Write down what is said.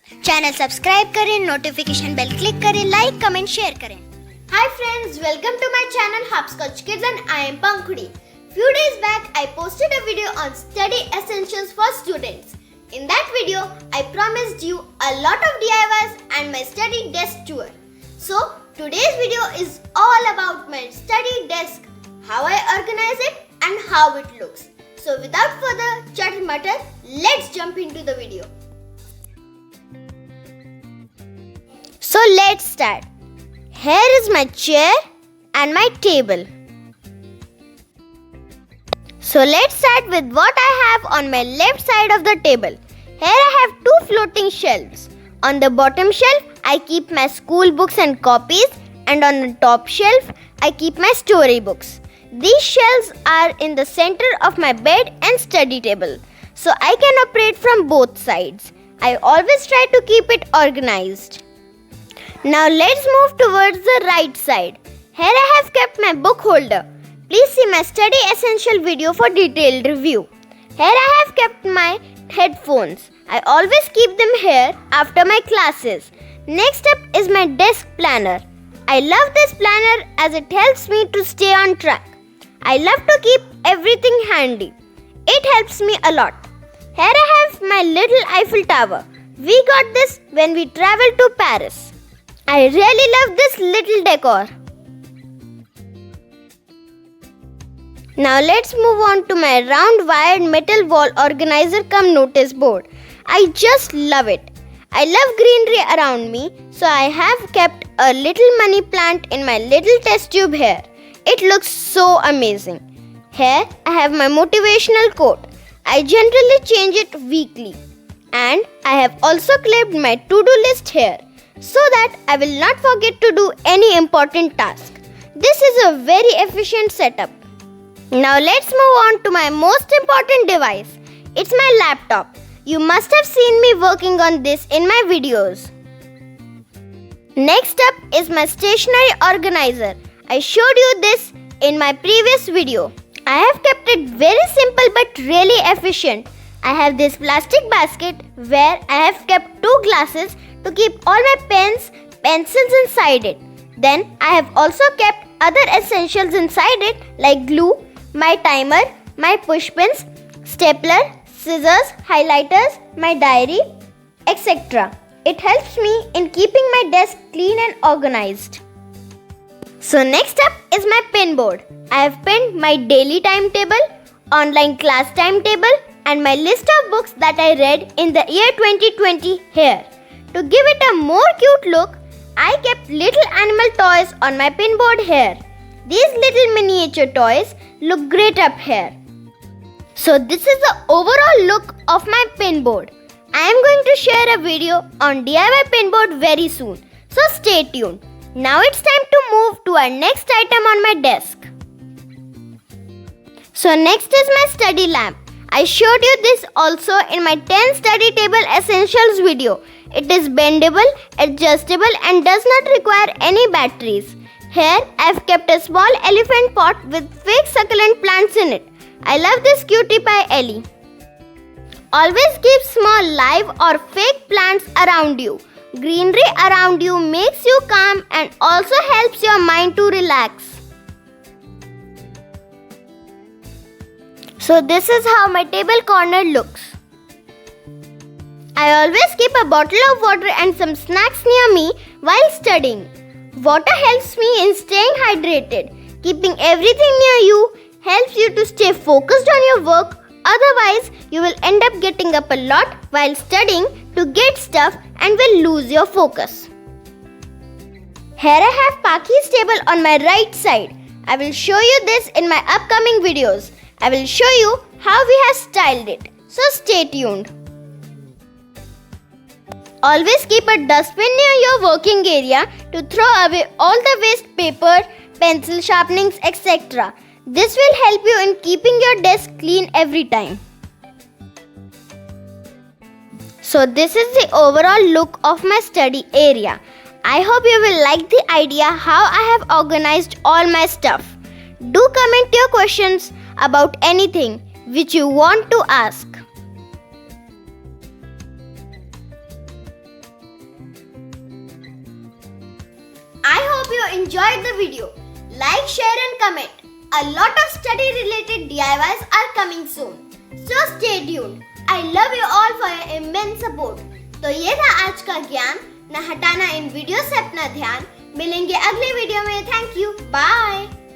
Channel subscribe करें, notification bell click करें, like comment share करें. Hi friends, welcome to my channel Hopscotch Kids and I am Pankhuri. Few days back I posted a video on study essentials for students. In that video I promised you a lot of DIYs and my study desk tour. So today's video is all about my study desk, how I organize it and how it looks. So without further chatter mutter, let's jump into the video. So let's start. Here is my chair and my table. So let's start with what I have on my left side of the table. Here I have two floating shelves. On the bottom shelf, I keep my school books and copies, and on the top shelf, I keep my storybooks. These shelves are in the center of my bed and study table, so I can operate from both sides. I always try to keep it organized. Now let's move towards the right side. Here I have kept my book holder. Please see my study essential video for detailed review. Here I have kept my headphones. I always keep them here after my classes. Next up is my desk planner. I love this planner as it helps me to stay on track. I love to keep everything handy. It helps me a lot. Here I have my little Eiffel Tower. We got this when we traveled to Paris. I really love this little decor. Now let's move on to my round wired metal wall organizer cum notice board. I just love it. I love greenery around me, so I have kept a little money plant in my little test tube here. It looks so amazing. Here I have my motivational quote. I generally change it weekly. And I have also clipped my to-do list here, so that I will not forget to do any important task. This is a very efficient setup. Now let's move on to my most important device. It's my laptop. You must have seen me working on this in my videos. Next up is my stationery organizer. I showed you this in my previous video. I have kept it very simple but really efficient. I have this plastic basket where I have kept two glasses to keep all my pens, pencils inside it. Then I have also kept other essentials inside it like glue, my timer, my push pins, stapler, scissors, highlighters, my diary, etc. It helps me in keeping my desk clean and organized. So next up is my pin board. I have pinned my daily timetable, online class timetable and my list of books that I read in the year 2020 here. To give it a more cute look, I kept little animal toys on my pin board here. These little miniature toys look great up here. So this is the overall look of my pin board. I am going to share a video on DIY pin board very soon, so stay tuned. Now it's time to move to our next item on my desk. So next is my study lamp. I showed you this also in my 10 study table essentials video. It is bendable, adjustable and does not require any batteries. Here I have kept a small elephant pot with fake succulent plants in it. I love this cutie pie Ellie. Always keep small live or fake plants around you. Greenery around you makes you calm and also helps your mind to relax. So this is how my table corner looks. I always keep a bottle of water and some snacks near me while studying. Water helps me in staying hydrated. Keeping everything near you helps you to stay focused on your work. Otherwise, you will end up getting up a lot while studying to get stuff and will lose your focus. Here I have Pakhi's table on my right side. I will show you this in my upcoming videos. I will show you how we have styled it. So stay tuned. Always keep a dustbin near your working area to throw away all the waste paper, pencil sharpenings, etc. This will help you in keeping your desk clean every time. So this is the overall look of my study area. I hope you will like the idea how I have organized all my stuff. Do comment your questions about anything which you want to ask. hope you enjoyed the video. Like, share and comment. A lot of study related DIYs are coming soon. So stay tuned. I love you all for your immense support. तो ये था आज का ज्ञान. न हटाना इन video से अपना ध्यान. मिलेंगे अगले वीडियो में. Thank you. बाय.